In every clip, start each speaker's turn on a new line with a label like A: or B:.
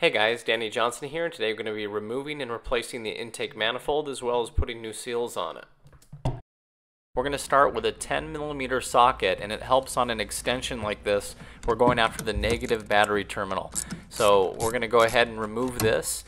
A: Hey guys, Danny Johnson here, and today we're going to be removing and replacing the intake manifold as well as putting new seals on it. We're going to start with a 10mm socket, and it helps on an extension like this. We're going after the negative battery terminal. So we're going to go ahead and remove this.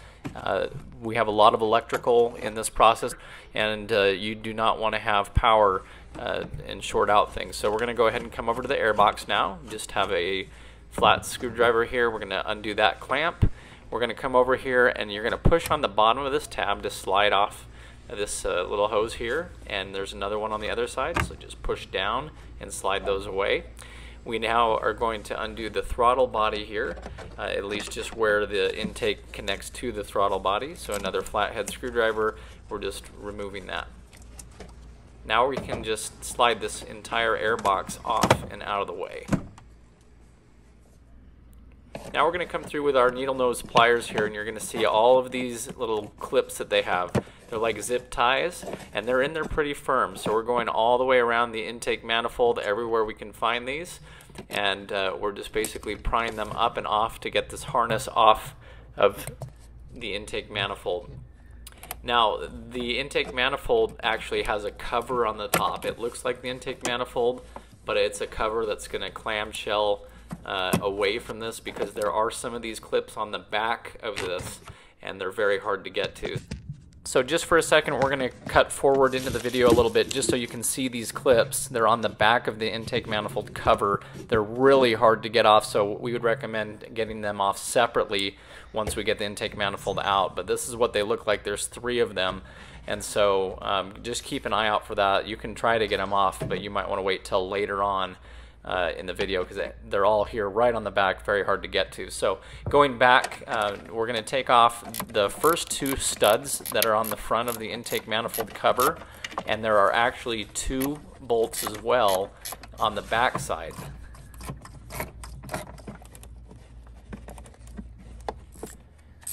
A: We have a lot of electrical in this process, and you do not want to have power and short out things. So we're going to go ahead and come over to the air box now. Just have a flat screwdriver here. We're going to undo that clamp. We're going to come over here, and you're going to push on the bottom of this tab to slide off this little hose here, and there's another one on the other side, so just push down and slide those away. We now are going to undo the throttle body here, at least just where the intake connects to the throttle body. So another flathead screwdriver, we're just removing that. Now we can just slide this entire air box off and out of the way. Now we're going to come through with our needle nose pliers here, and you're going to see all of these little clips that they have. They're like zip ties, and they're in there pretty firm. So we're going all the way around the intake manifold everywhere we can find these, and we're just basically prying them up and off to get this harness off of the intake manifold. Now the intake manifold actually has a cover on the top. It looks like the intake manifold, but it's a cover that's going to clamshell away from this, because there are some of these clips on the back of this, and they're very hard to get to. So just for a second, we're going to cut forward into the video a little bit just so you can see these clips. They're on the back of the intake manifold cover. They're really hard to get off, so we would recommend getting them off separately once we get the intake manifold out. But this is what they look like. There's 3 of them, and so just keep an eye out for that. You can try to get them off, but you might want to wait till later on in the video, because they're all here right on the back, very hard to get to. So going back, we're going to take off the first 2 studs that are on the front of the intake manifold cover, and there are actually 2 bolts as well on the back side.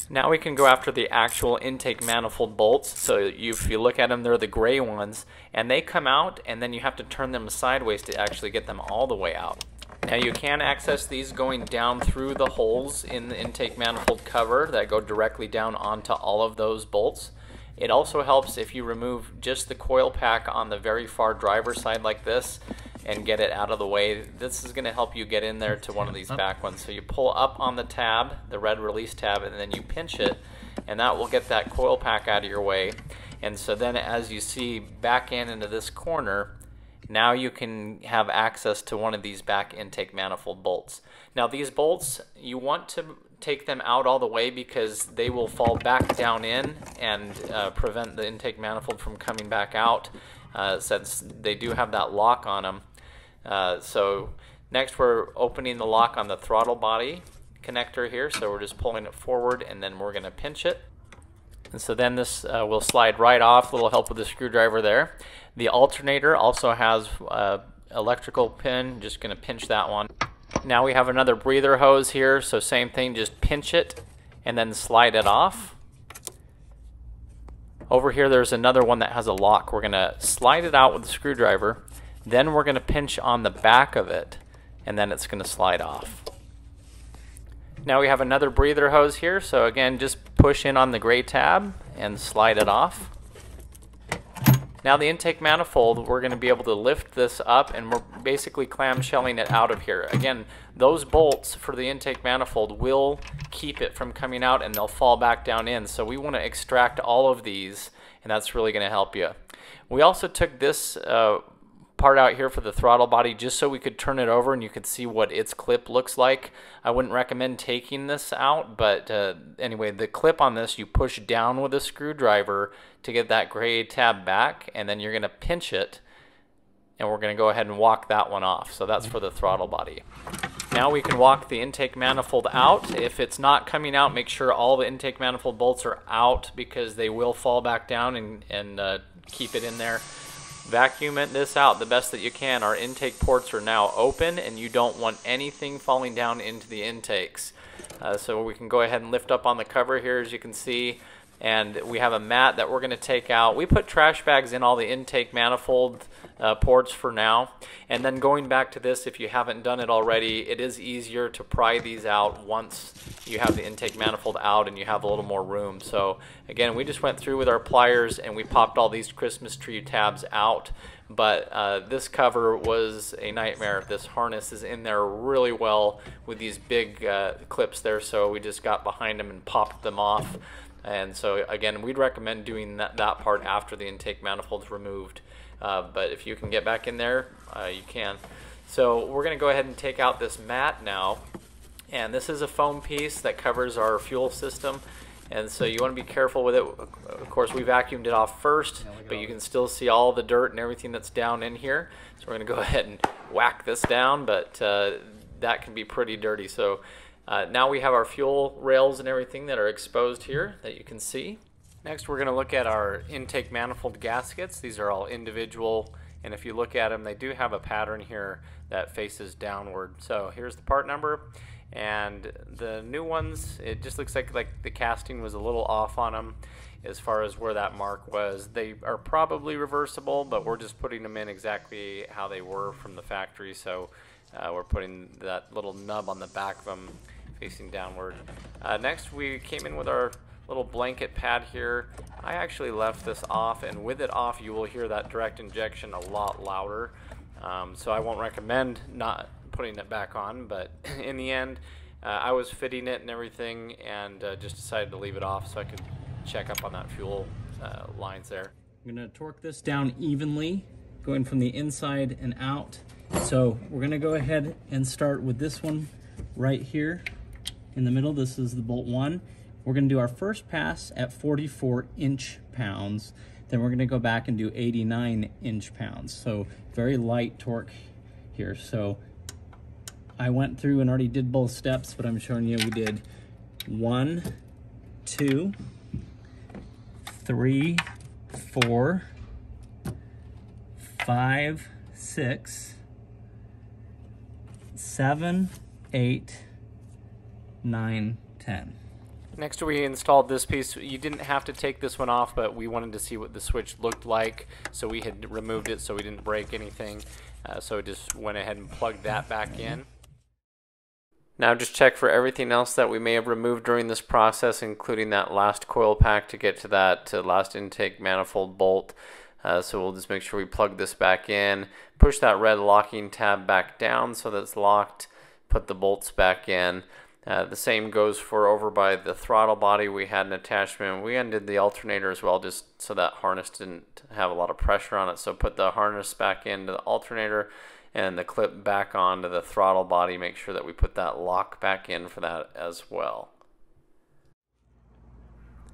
A: Now we can go after the actual intake manifold bolts. So if you look at them, they're the gray ones, and they come out, and then you have to turn them sideways to actually get them all the way out. Now you can access these going down through the holes in the intake manifold cover that go directly down onto all of those bolts. It also helps if you remove just the coil pack on the very far driver's side like this and get it out of the way. This is going to help you get in there to one of these back ones. So you pull up on the tab, the red release tab, and then you pinch it, and that will get that coil pack out of your way. And so then as you see back into this corner, now you can have access to one of these back intake manifold bolts. Now these bolts, you want to take them out all the way, because they will fall back down in and prevent the intake manifold from coming back out, since they do have that lock on them. So next we're opening the lock on the throttle body connector here, so we're just pulling it forward, and then we're going to pinch it. And so then this will slide right off. A little help with the screwdriver there. The alternator also has electrical pin. Just going to pinch that one. Now we have another breather hose here, so same thing, just pinch it and then slide it off. Over here there's another one that has a lock. We're going to slide it out with the screwdriver, then we're going to pinch on the back of it, and then it's going to slide off. Now we have another breather hose here, so again, just push in on the gray tab and slide it off. Now the intake manifold, we're going to be able to lift this up, and we're basically clamshelling it out of here. Again, those bolts for the intake manifold will keep it from coming out, and they'll fall back down in. So we want to extract all of these, and that's really going to help you. We also took this part out here for the throttle body just so we could turn it over and you could see what its clip looks like. I wouldn't recommend taking this out, but anyway, the clip on this, you push down with a screwdriver to get that gray tab back, and then you're going to pinch it, and we're going to go ahead and walk that one off. So that's for the throttle body. Now we can walk the intake manifold out. If it's not coming out, make sure all the intake manifold bolts are out, because they will fall back down and keep it in there. Vacuum this out the best that you can. Our intake ports are now open, and you don't want anything falling down into the intakes. So we can go ahead and lift up on the cover here. As you can see, and we have a mat that we're going to take out. We put trash bags in all the intake manifold ports for now, and then going back to this, if you haven't done it already, it is easier to pry these out once you have the intake manifold out and you have a little more room. So again, we just went through with our pliers and we popped all these Christmas tree tabs out, but this cover was a nightmare. This harness is in there really well with these big clips there, so we just got behind them and popped them off. And so again, we'd recommend doing that part after the intake manifold's removed. But if you can get back in there, you can. So we're going to go ahead and take out this mat now. And this is a foam piece that covers our fuel system. And so you want to be careful with it. Of course, we vacuumed it off first, but you can still see all the dirt and everything that's down in here. So we're going to go ahead and whack this down, but that can be pretty dirty. So now we have our fuel rails and everything that are exposed here that you can see. Next, we're going to look at our intake manifold gaskets. These are all individual, and if you look at them, they do have a pattern here that faces downward. So here's the part number, and the new ones, it just looks like the casting was a little off on them as far as where that mark was. They are probably reversible, but we're just putting them in exactly how they were from the factory. So we're putting that little nub on the back of them facing downward. Next, we came in with our little blanket pad here. I actually left this off, and with it off you will hear that direct injection a lot louder. So I won't recommend not putting it back on, but in the end I was fitting it and everything, and just decided to leave it off so I could check up on that fuel lines there. I'm going to torque this down evenly, going from the inside and out. So we're going to go ahead and start with this one right here in the middle. This is the bolt 1. We're going to do our first pass at 44 inch-pounds. Then we're going to go back and do 89 inch-pounds. So very light torque here. So I went through and already did both steps, but I'm showing you we did 1, 2, 3, 4, 5, 6, 7, 8, 9, 10. Next, we installed this piece. You didn't have to take this one off, but we wanted to see what the switch looked like, so we had removed it so we didn't break anything. So just went ahead and plugged that back in. Now just check for everything else that we may have removed during this process, including that last coil pack to get to that last intake manifold bolt. So we'll just make sure we plug this back in, push that red locking tab back down so that it's locked, put the bolts back in. The same goes for over by the throttle body. We had an attachment. We undid the alternator as well, just so that harness didn't have a lot of pressure on it. So put the harness back into the alternator and the clip back onto the throttle body. Make sure that we put that lock back in for that as well.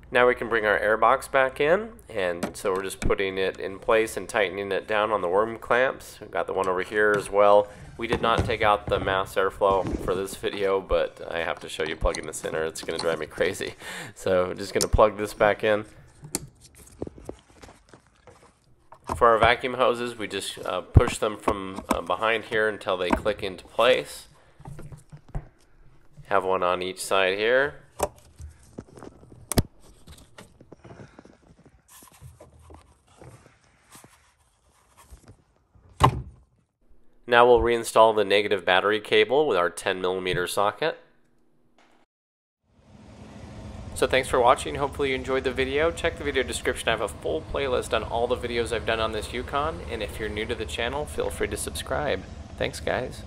A: Now we can bring our air box back in, and so we're just putting it in place and tightening it down on the worm clamps. We've got the one over here as well. We did not take out the mass airflow for this video, but I have to show you plugging this in or it's going to drive me crazy. So I'm just going to plug this back in. For our vacuum hoses, we just push them from behind here until they click into place. Have one on each side here. Now we'll reinstall the negative battery cable with our 10mm socket. So thanks for watching. Hopefully you enjoyed the video. Check the video description. I have a full playlist on all the videos I've done on this Yukon, and if you're new to the channel, feel free to subscribe. Thanks guys.